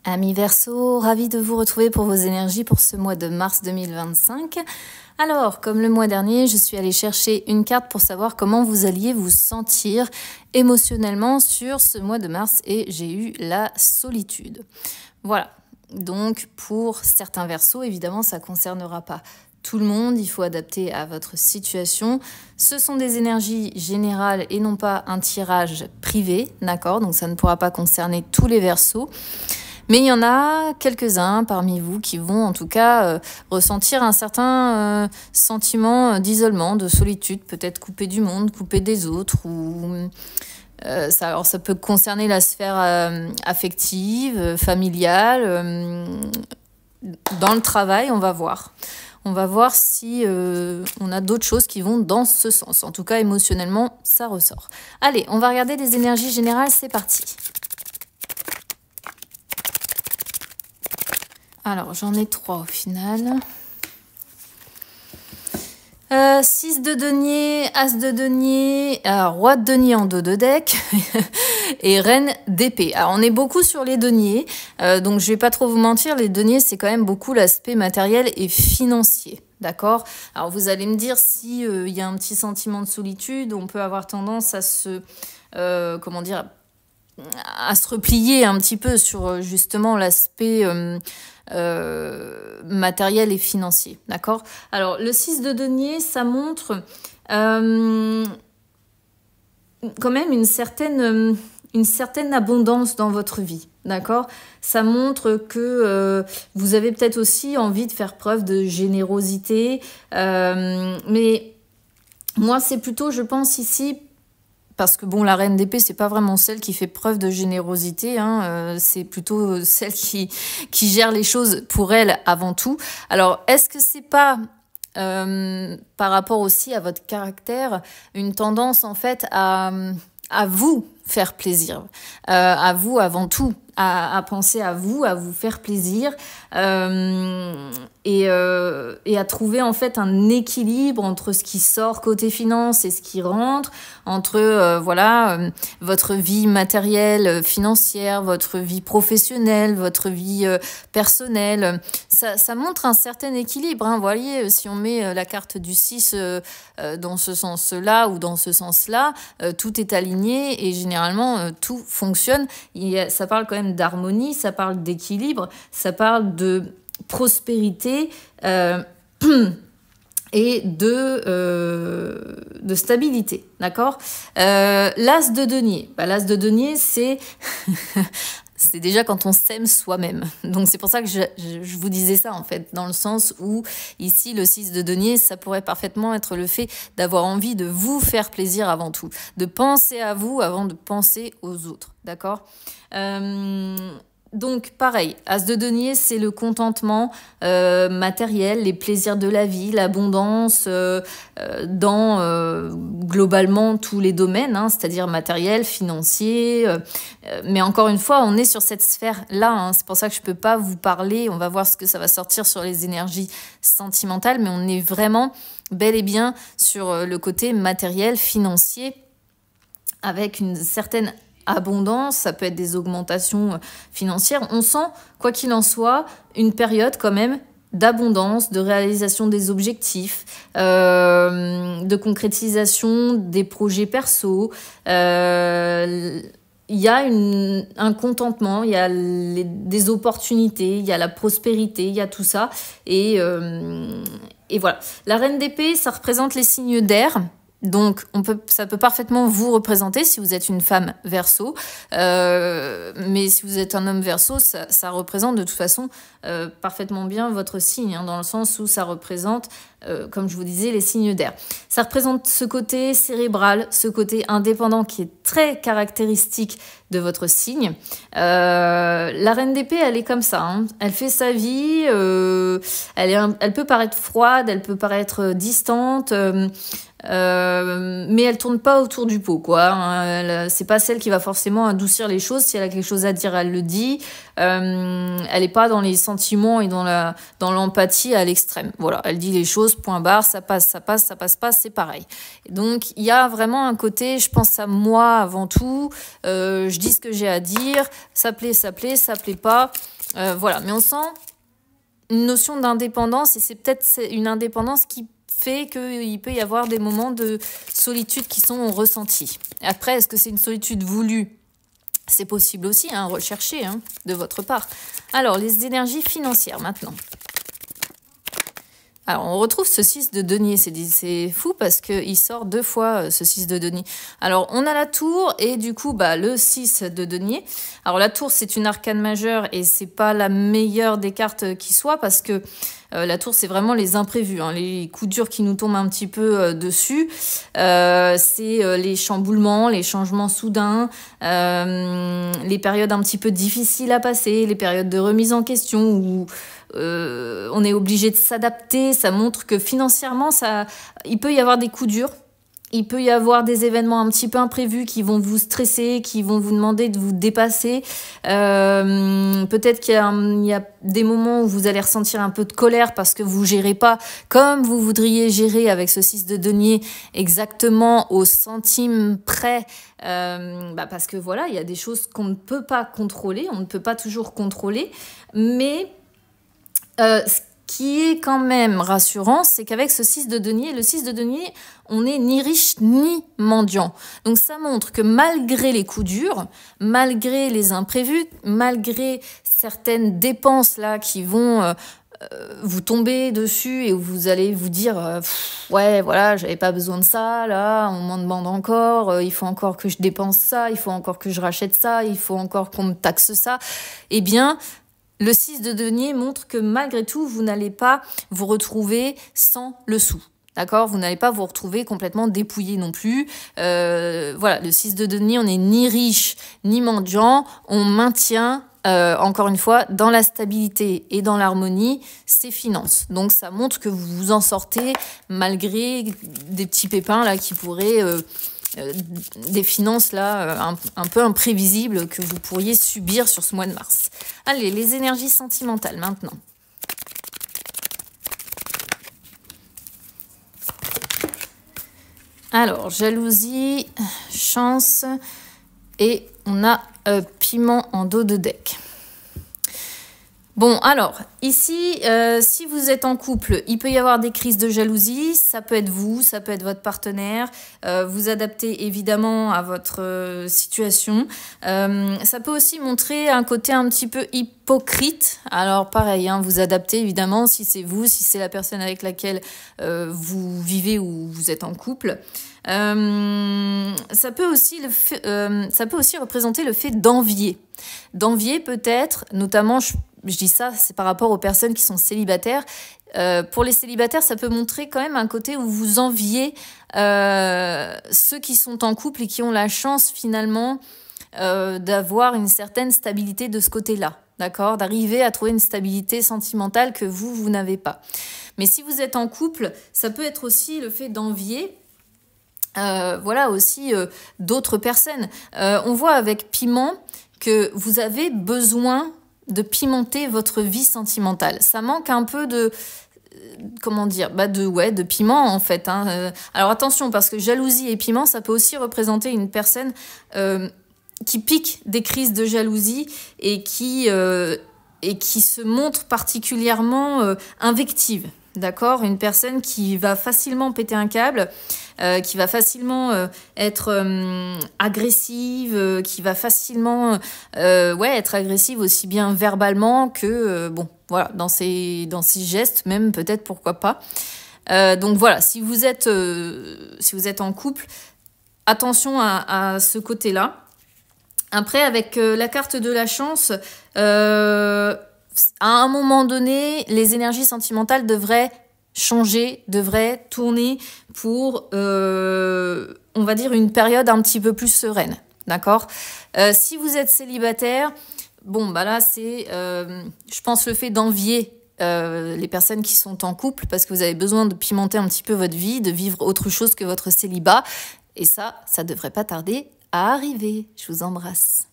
Amis Verseau, ravi de vous retrouver pour vos énergies pour ce mois de mars 2025. Alors, comme le mois dernier, je suis allée chercher une carte pour savoir comment vous alliez vous sentir émotionnellement sur ce mois de mars et j'ai eu la solitude. Voilà, donc pour certains Verseaux, évidemment, ça ne concernera pas tout le monde, il faut adapter à votre situation. Ce sont des énergies générales et non pas un tirage privé, d'accord? Donc ça ne pourra pas concerner tous les Verseaux. Mais il y en a quelques-uns parmi vous qui vont en tout cas ressentir un certain sentiment d'isolement, de solitude, peut-être coupé du monde, coupé des autres. Alors ça peut concerner la sphère affective, familiale, dans le travail, on va voir. On va voir si on a d'autres choses qui vont dans ce sens. En tout cas, émotionnellement, ça ressort. Allez, on va regarder les énergies générales, c'est parti. Alors, j'en ai 3 au final. 6 de denier, As de denier, Roi de denier en dos de deck et Reine d'épée. Alors, on est beaucoup sur les deniers, donc je vais pas trop vous mentir, les deniers, c'est quand même beaucoup l'aspect matériel et financier. D'accord? Alors, vous allez me dire si y a un petit sentiment de solitude, on peut avoir tendance à se... à se replier un petit peu sur justement l'aspect matériel et financier, d'accord? Alors, le 6 de denier, ça montre quand même une certaine abondance dans votre vie, d'accord? Ça montre que vous avez peut-être aussi envie de faire preuve de générosité, mais moi, c'est plutôt, je pense ici, parce que bon, la reine d'épée, c'est pas vraiment celle qui fait preuve de générosité, hein, c'est plutôt celle qui gère les choses pour elle avant tout. Alors, est-ce que c'est pas, par rapport aussi à votre caractère, une tendance en fait à vous faire plaisir, à vous avant tout, à penser à vous faire plaisir et à trouver en fait un équilibre entre ce qui sort côté finance et ce qui rentre, entre votre vie matérielle, financière, votre vie professionnelle, votre vie personnelle. Ça montre un certain équilibre, hein. Vous voyez, si on met la carte du 6 dans ce sens-là ou dans ce sens-là, tout est aligné et généralement tout fonctionne. Ça parle quand même d'harmonie, ça parle d'équilibre, ça parle de prospérité et de stabilité, d'accord? L'As de denier. L'As de denier, c'est c'est déjà quand on s'aime soi-même. Donc c'est pour ça que je vous disais ça en fait, dans le sens où ici le 6 de denier, ça pourrait parfaitement être le fait d'avoir envie de vous faire plaisir avant tout, de penser à vous avant de penser aux autres, d'accord? Donc pareil, As de denier, c'est le contentement matériel, les plaisirs de la vie, l'abondance dans globalement tous les domaines, hein, c'est-à-dire matériel, financier. Mais encore une fois, on est sur cette sphère-là, hein, c'est pour ça que je peux pas vous parler, on va voir ce que ça va sortir sur les énergies sentimentales, mais on est vraiment bel et bien sur le côté matériel, financier, avec une certaine abondance, ça peut être des augmentations financières. On sent, quoi qu'il en soit, une période quand même d'abondance, de réalisation des objectifs, de concrétisation des projets perso. Il y a un contentement, il y a des opportunités, il y a la prospérité, il y a tout ça. Et voilà. La reine d'épée, ça représente les signes d'air. Donc, ça peut parfaitement vous représenter si vous êtes une femme Verseau, mais si vous êtes un homme Verseau, ça représente de toute façon parfaitement bien votre signe, hein, dans le sens où ça représente, comme je vous disais, les signes d'air. Ça représente ce côté cérébral, ce côté indépendant qui est très caractéristique de votre signe. La reine d'épée, elle est comme ça, hein. Elle fait sa vie, elle peut paraître froide, elle peut paraître distante, mais elle tourne pas autour du pot, quoi. Hein. C'est pas celle qui va forcément adoucir les choses. Si elle a quelque chose à dire, elle le dit. Elle est pas dans les sentiments et dans l'empathie à l'extrême. Voilà, elle dit les choses, point barre, ça passe pas, c'est pareil. Donc il y a vraiment un côté, je pense à moi avant tout. Je dis ce que j'ai à dire. Ça plaît, ça plaît pas. Voilà, mais on sent une notion d'indépendance et c'est peut-être une indépendance qui fait qu'il peut y avoir des moments de solitude qui sont ressentis. Après, est-ce que c'est une solitude voulue? C'est possible aussi, hein, recherché de votre part. Alors, les énergies financières maintenant. Alors, on retrouve ce 6 de denier. C'est fou parce qu'il sort 2 fois ce 6 de denier. Alors, on a la tour et du coup, le 6 de denier. Alors, la tour, c'est une arcane majeure et c'est pas la meilleure des cartes qui soit parce que la tour, c'est vraiment les imprévus, hein, les coups durs qui nous tombent un petit peu dessus. C'est les chamboulements, les changements soudains, les périodes un petit peu difficiles à passer, les périodes de remise en question où on est obligé de s'adapter. Ça montre que financièrement, il peut y avoir des coups durs. Il peut y avoir des événements un petit peu imprévus qui vont vous stresser, qui vont vous demander de vous dépasser. Peut-être qu'il y a des moments où vous allez ressentir un peu de colère parce que vous gérez pas comme vous voudriez gérer avec ce 6 de denier exactement au centime près. Parce que voilà, il y a des choses qu'on ne peut pas contrôler, on ne peut pas toujours contrôler. Mais ce qui est quand même rassurant, c'est qu'avec ce 6 de denier, le 6 de denier, on n'est ni riche ni mendiant. Donc ça montre que malgré les coups durs, malgré les imprévus, malgré certaines dépenses là qui vont vous tomber dessus et où vous allez vous dire ouais voilà, j'avais pas besoin de ça, là on m'en demande encore, il faut encore que je dépense ça, il faut encore que je rachète ça, il faut encore qu'on me taxe ça, eh bien le 6 de denier montre que malgré tout, vous n'allez pas vous retrouver sans le sou. D'accord? Vous n'allez pas vous retrouver complètement dépouillé non plus. Voilà, le 6 de denier, on n'est ni riche ni mendiant. On maintient, encore une fois, dans la stabilité et dans l'harmonie, ses finances. Donc ça montre que vous vous en sortez malgré des petits pépins là qui pourraient... des finances là un peu imprévisibles que vous pourriez subir sur ce mois de mars. Allez, les énergies sentimentales maintenant. Alors, jalousie, chance et on a piment en dos de deck. Bon, alors, ici, si vous êtes en couple, il peut y avoir des crises de jalousie. Ça peut être vous, ça peut être votre partenaire. Vous adaptez évidemment à votre situation. Ça peut aussi montrer un côté un petit peu hypocrite. Alors, pareil, vous adaptez évidemment si c'est vous, si c'est la personne avec laquelle vous vivez ou vous êtes en couple. Ça peut aussi représenter le fait d'envier. D'envier peut-être, notamment, je dis ça, c'est par rapport aux personnes qui sont célibataires. Pour les célibataires, ça peut montrer quand même un côté où vous enviez ceux qui sont en couple et qui ont la chance finalement d'avoir une certaine stabilité de ce côté-là, d'accord, d'arriver à trouver une stabilité sentimentale que vous n'avez pas. Mais si vous êtes en couple, ça peut être aussi le fait d'envier voilà aussi d'autres personnes. On voit avec piment que vous avez besoin de pimenter votre vie sentimentale. Ça manque un peu de comment dire, de piment en fait. Alors attention, parce que jalousie et piment, ça peut aussi représenter une personne qui pique des crises de jalousie et qui se montre particulièrement invective. D'accord, une personne qui va facilement péter un câble, qui va facilement être agressive, qui va facilement être agressive aussi bien verbalement que voilà, dans ses gestes même peut-être, pourquoi pas. Donc voilà, si vous êtes en couple, attention à ce côté-là. Après, avec la carte de la chance, à un moment donné, les énergies sentimentales devraient changer, devraient tourner pour, on va dire, une période un petit peu plus sereine. D'accord ? Si vous êtes célibataire, là, c'est, je pense, le fait d'envier les personnes qui sont en couple, parce que vous avez besoin de pimenter un petit peu votre vie, de vivre autre chose que votre célibat. Et ça devrait pas tarder à arriver. Je vous embrasse.